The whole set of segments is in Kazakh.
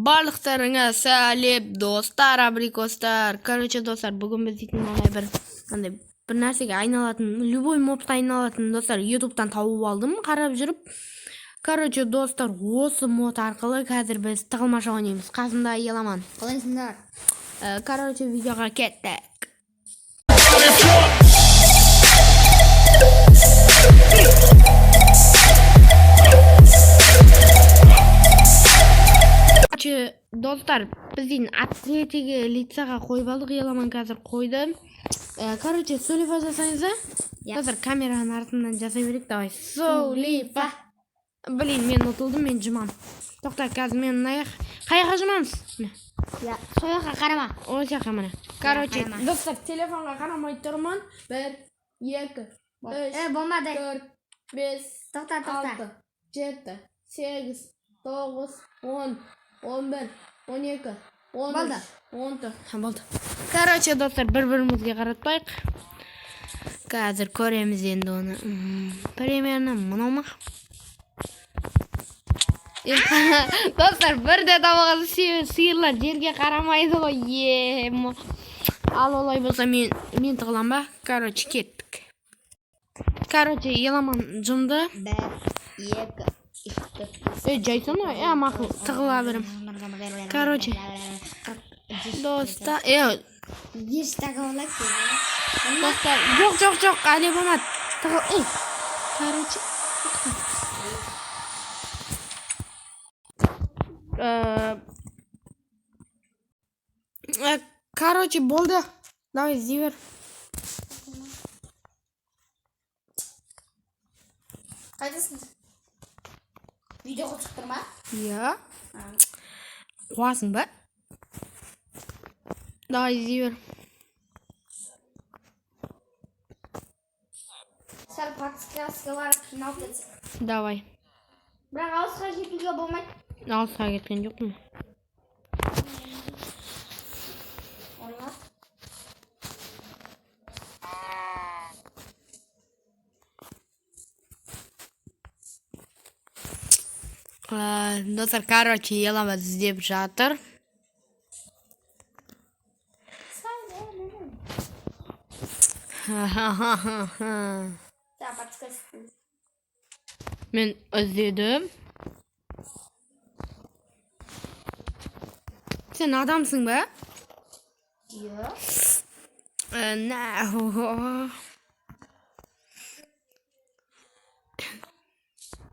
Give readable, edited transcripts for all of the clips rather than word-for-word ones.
Balıklarına salep dostlar, abrikoslar. Короче, dostlar, bugün biz bir narsega aynalatın, любой мобқа aynalatın dostlar, YouTube'dan tauып алдым, қарап жүріп. Короче, достар, осы мод арқылы қазір біз тығылмаша ойнаймыз. Қасымда Еламан. Қалайсыңдар? Короче, видеоға кеттік. Dostlar, біздің атлетиге лицаға қойып алдық, Еламан қазір қойды. Короче, Солифа жасаңыза. Достар, камераның артынан жасай берейік, давай. Солифа. Блин, мен ұтылдым, мен жұмам. Тоқта, қазір мен аяқ. Қаяққа жұмамыз? Сояққа қарама. О, жаққа мына. Короче, достар, телефонға қарамай тұрмын. 1, 2, 3, болмады. 4, 5, Тоқта. 6, 7, 8, 9, 10, 11, 12, 13, 14. Болды. Короче, достар, бір-бірімізге қаратпайық. Қазір көреміз енді оны. Примерно мынау ма? Достар, бірде табағазы сиырлар жерге қарамайды ғой. Ал олай болса мен тығылам ба? Короче, кеттік. Короче, Еламан жұмды. 1, 2, 3. Жайсын ғой, мақыл тығыла берім. Короче, достар, 5 dakika olak. Dostlar, жоқ, әлі болмады. Тығыл, короче. Короче, болды. Давай, іздей бер. Қайдасың? Видео қосып тұр ма? Иә. Қуасың ба? Давай, іздей бер. Сәл подсказка бар, қиналып кетсің. Давай. Бірақ алысқа жетуге болмайды. Алысқа кеткен жоқпын. Достар, короче, Еламан іздеп жатыр. Мен іздедім. Сен адамсың ба? Жоқ. Сен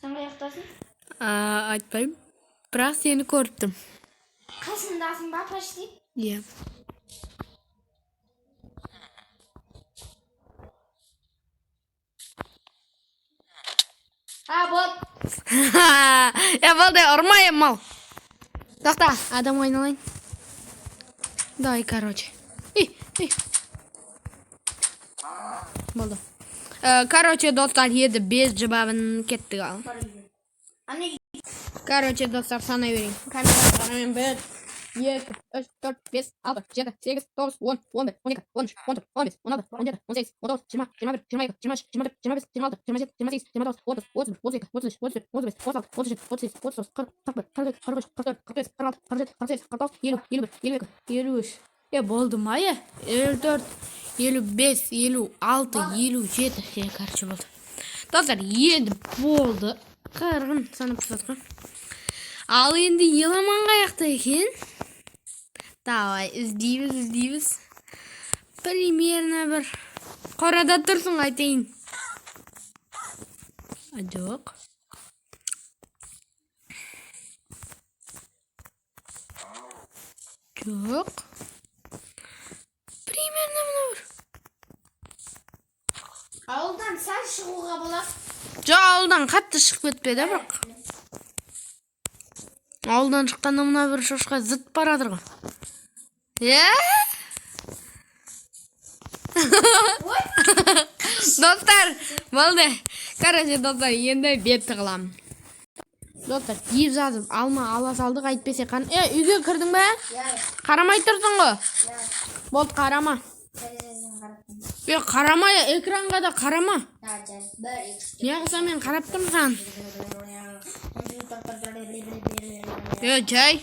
қаяқтасың? Айтпаймын. Бірақ сені көріп тұрмын. Қасындасың ба, почти? Иә. Болды. Болды, ұрмайым мал. Тоқта, адам ойналайын. Давай, короче. Болды. Короче, достар, еді 5 жабабын кеттік ал. Короче, достар, санай берейін. Камераға қарамен 1, 2, 3, 4, 5, 6, 7, 8, 9, 10, 11, 12, 13, 14, 15, 16, 17, 18, 19, 20, 21, 22, 23, 24, 25, 26, 27, 28, 29, 30, 31, 32, 33, 34, 35, 36, 37, 38, 39, 40, 41, 42, 43, 44, 45, 46, 47, 48, 49, 50, 51, 52. Болды ма, 54, 55, 56, 57. Короче, болды. Достар, енді болды. Қырғын санып тұтатқан. Ал енді Еламан қаяқта екен. Давай, іздейбіз. Примерно бір қорада тұрсын айтайын. Жоқ. Примерно мұна бір. Ауылдан сәл шығуға болады. Жоқ, ауылдан қатты шығып кетпеді, бірақ. Ауылдан шыққанда мұна бір шошқа зыт барадыр ғой. Достар, болды. Короче, достар, енді бет тығылам. Достар, еп жазып, алма ала салдық, айтпесе қан. Үйге кірдің бә? Қарамай тұрсың ғой? Болды, қарама. Қарама, экранға да қарама. Неғыса мен қарап тұрмын сан. Жай.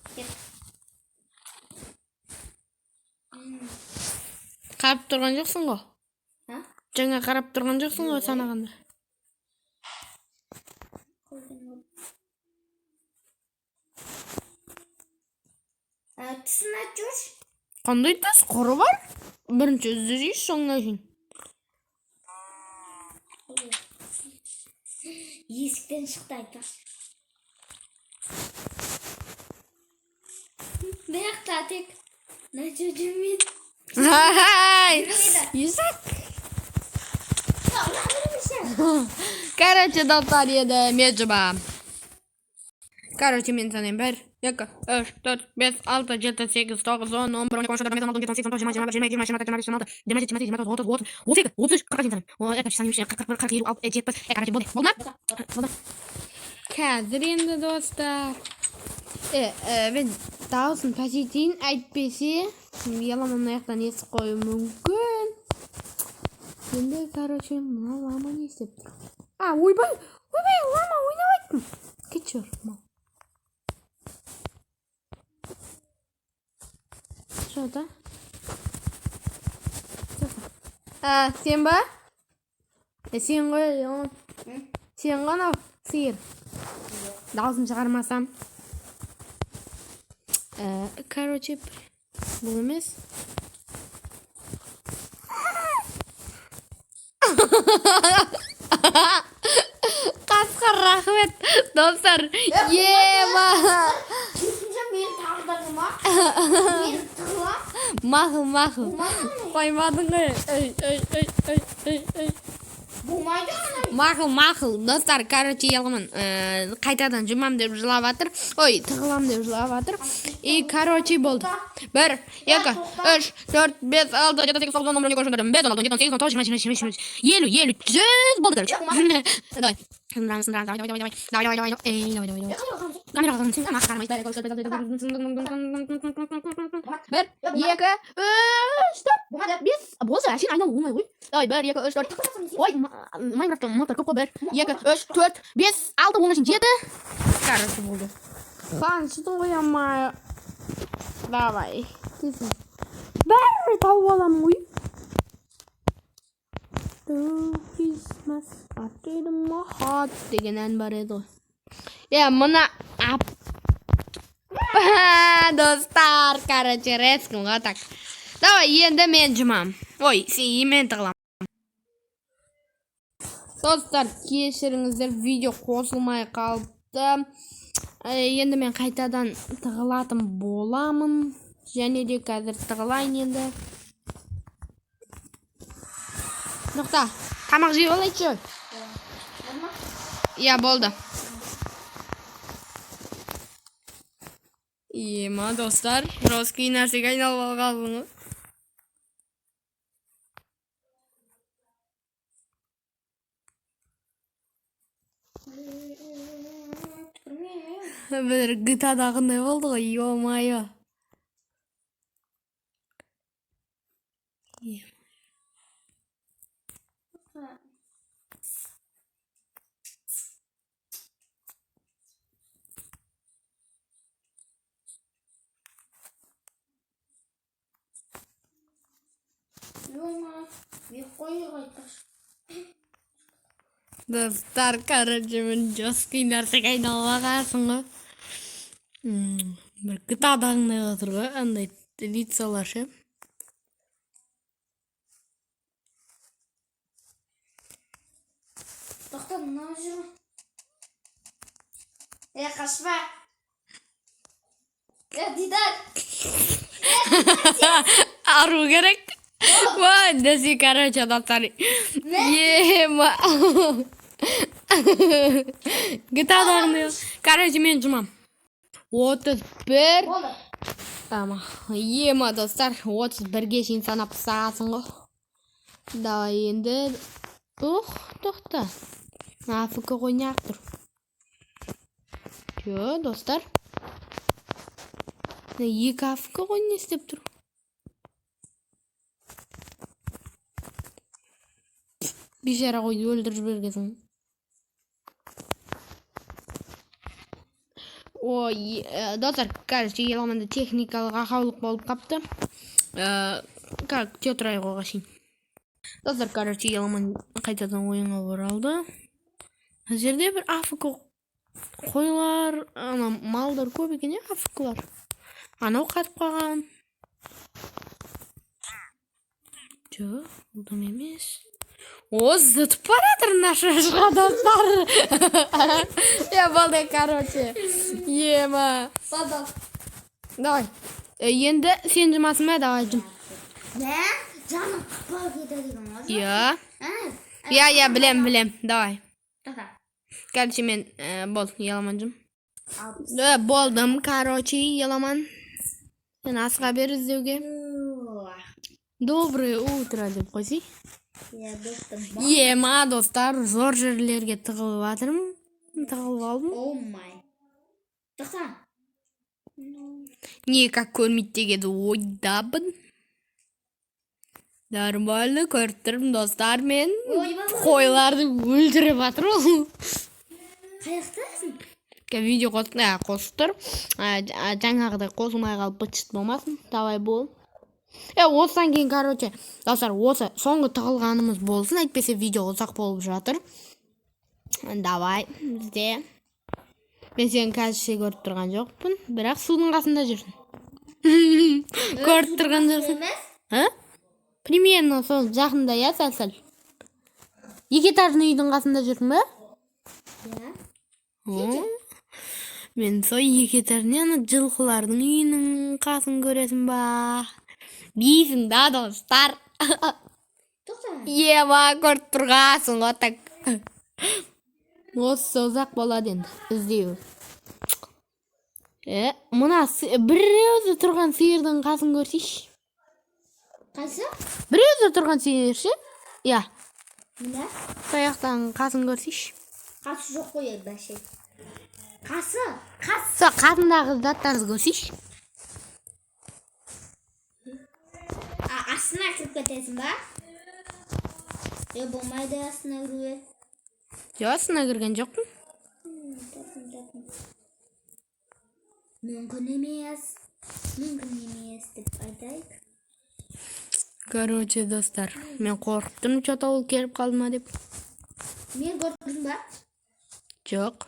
Qarab turgan joqsun go. Ha? Жаңа qarab turgan joqsun go sanaganda. Tüsünü aç. Qanday tas qora var? Birinchi o'zingiz so'ngan keyin. Eskiden çıktı ayta. Ne yaptı tek? Ne çocuğum ben? Hay! Yusak. Короче, dostlar yedi mecba. Короче, men sanayım. 1, 2, 3, 4, 5, 6, 7, 8, 9, 10, 11, 12, 13, 14, 15, 16, 17, 18, 19, 20, 21, 22, 23, 24, 25, 26, 27, 28, 29, 30, 31, 32, 33, 34, 35, 36, 37, 38, 39, 40, 41, 42, 43, 44, 45, 46, 47, 48, 49, 50. Қазір енді достар. Мен дауысын пәшетейін әйтпесе яламан аяқтан естіп қою мүмкін. Енді, короче, мына лама не істеп тұр? Ойбай, лама ойнап айттым. Кетші мал. Что-то? Сен ба? Сен ғой, сен ғана сиыр. Дауысын шығармасам. Короче, бұл емес. Қасқыр рахмет, достар. Ема. Kesince beni tağlarıma. Beni tığla. Мақыл. Қоймадың ғой. Bulmaydı mı? Мақыл. Достар, короче, ялғымын. Қайтадан жұмам деп жылап атыр. Ой, тығылам деп жылап атыр. И, короче, болды. 1, 2, 3, 4, 5, 6, 7, 8, 9, 10, 11, 12, 13, 15, 16, 17, 18, 19, 20, 21, 22, 50, 100 болды, короче. Давай. Давай. Камера қалған сен мақ қарамай. 1, 2, 3, 4. Болды, әшейін айналу оңай ғой. Давай, 1, 2, 3, 4. Ой, Майнкрафтта мотор көп қой. 1, 2, 3, 4, 5, 6, 10, 7. Короче, болды. Қаншыдың ғой амай. Давай. Бәрі тауып аламын ғой. Christmas after my heart деген ән бар еді ғой. Мына достар, короче, рескімға так. Давай, енді мен жұмам. Ой, мен тығылам. Достар, кешіріңіздер, видео қосылмай қалды. Енді мен қайтадан тығылатын боламын. Және де қазір тығылайын енді. Тоқта, тамақ жей олайшы. Болды. Ема, достар, жосткий нәрсеге айналып қалдыңыз. Bir GTA'dagınday boldu go, yo-mayo. Yok. Bir koyu kaytar. Dostlar, короче, мен жесткий нәрсеге айналып каласың го. Bir GTA'дагындай болуп го, андай лицалар ше. Тоқта, мына жүр. Қашпа. Дидар. Ару керек. Вай, деси, короче, достар. Ема. GTA'дагындай. Короче, мен жумам. 31. Болды. Tamam. Ема, достар, 31-ге шейін санап тастағансың ғой. Давай енді. Тоқта. Афк ойнақ тұр. Жо, достар. Екі афк ойын істеп тұр. Бешара қойды өлдіріп жібергенсің. Ой, достар, короче, еламанда техникалық ақаулық болып қапты. Как тетрай қойға шейін. Достар, короче, еламан қайтадан ойынға оралды. Жерде бір афк қойлар, малдар көп екен, афклар. Анау қатып қалған. Жо, бұлдым емес. О, зытып баратыр наша жға, достар. Я болды, короче. Ема. Баба. Давай. Енді сен жымасың ба? Давай жым. Не? Жаным қапа кетеді деген ғой. Я, білем. Давай. Тоқта. Короче, мен бол, еламан жым. Болдым, короче, еламан. Сен асыға бер іздеуге. Доброе утро деп қойсай. Ема, достар, зор жерлерге тығылып атырмын. Тығылып алдым. О май. Тоқта. Не, как көрмейді дегенді ойдабын. Нормально көріп тұрмын, достар, мен қойларды өлтіріп атырмын. Қаяқтасың? Видео қосып тұр. Жаңағыдай қосылмай қалып бытшыт болмасын. Давай бол. Осыдан кейін, короче, достар, осы соңғы тығылғанымыз болсын, әйтпесе видео ұзақ болып жатыр. Давай, бізде. Мен сен қазірше көріп тұрған жоқпын, бірақ судың қасында жүрсің. Көріп тұрған жоқсың. Примерно сол жақында, я, сәл-сәл. Екетажный үйдің қасында жүрсің бе? Я. Мен сол екетажный жылқылардың үйінің қасын көресің ба? Дейсің да, достар. Тоқта. Ема, көріп тұрғасың ғой, так. Осы ұзақ болады енді, іздеу. Мұна бір өзі тұрған сиырдың қасын көрсейші. Қайсы? Бір өзі тұрған сиыр ше? Я. Мына? Сояқтан қасын көрсейші. Қасы жоқ қой еді бәше. Қасы? Со қасындағы заттарды көрсейші. Астына кіріп кетесің ба? Болмайды астына кіруге. Астына кірген жоқпын. Мүмкін емес деп айтайық. Короче, достар, мен қорқыптым, что-то ол келіп қалды ма деп. Мен көрдім ба? Жоқ.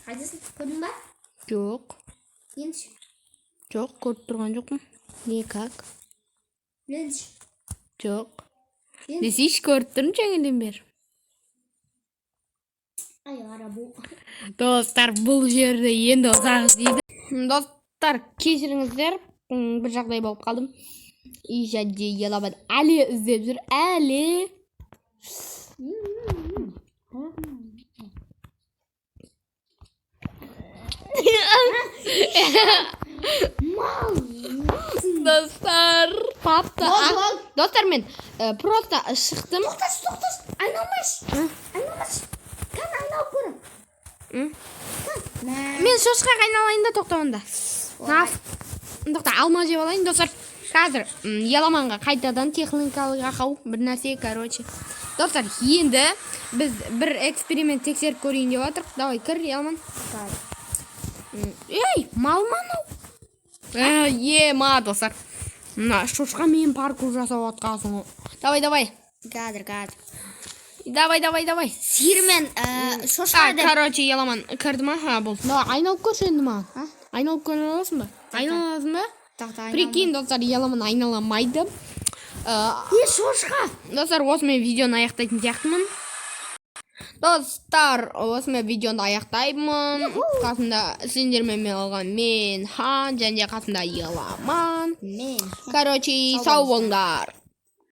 Қайдасың, көрдің ба? Жоқ. Енді? Жоқ, көріп тұрған жоқпын. Не, как? Енді? Жоқ. Десейші көріп тұрмын жаңылен бер. Бұл. Достар, бұл жерде енді ұзақ іздейді. Достар, кешіріңіздер, бір жағдай болып қалдым. Ижаде еламан әлі іздеп жүр, әлі. Достар, папты. Болды. Достар, мен просто шықтым. Тоқташ. Айналмаш. Кән айналып көрім. Мен шошқаға айналайын да тоқтауында. Тоқта, алма жеп алайын, достар. Қазір Еламанға қайтадан техникалық ақау бір нәрсе, короче. Достар, енді біз бір эксперимент тексеріп көрейін деп отырық. Давай, кір, Еламан. Ей, малман ау. Ма, достар. Мына шошқа мен паркур жасап отқасың. Давай. Кәдір. Давай. Сирмен шошқа деп. Короче, Еламан кірді ма? Болды. Давай, айналып көрші енді ма? Айналып көре аласың ба? Айналасың ба? Прикинь, достар, Еламан айналамайды. Шошқа. Достар, осымен видеоны аяқтайтын сияқтымын. Достар, осымен видеоны аяқтаймын. Қасында сендермен алған мен Хан, және қасында Еламан. Короче, сау болыңдар.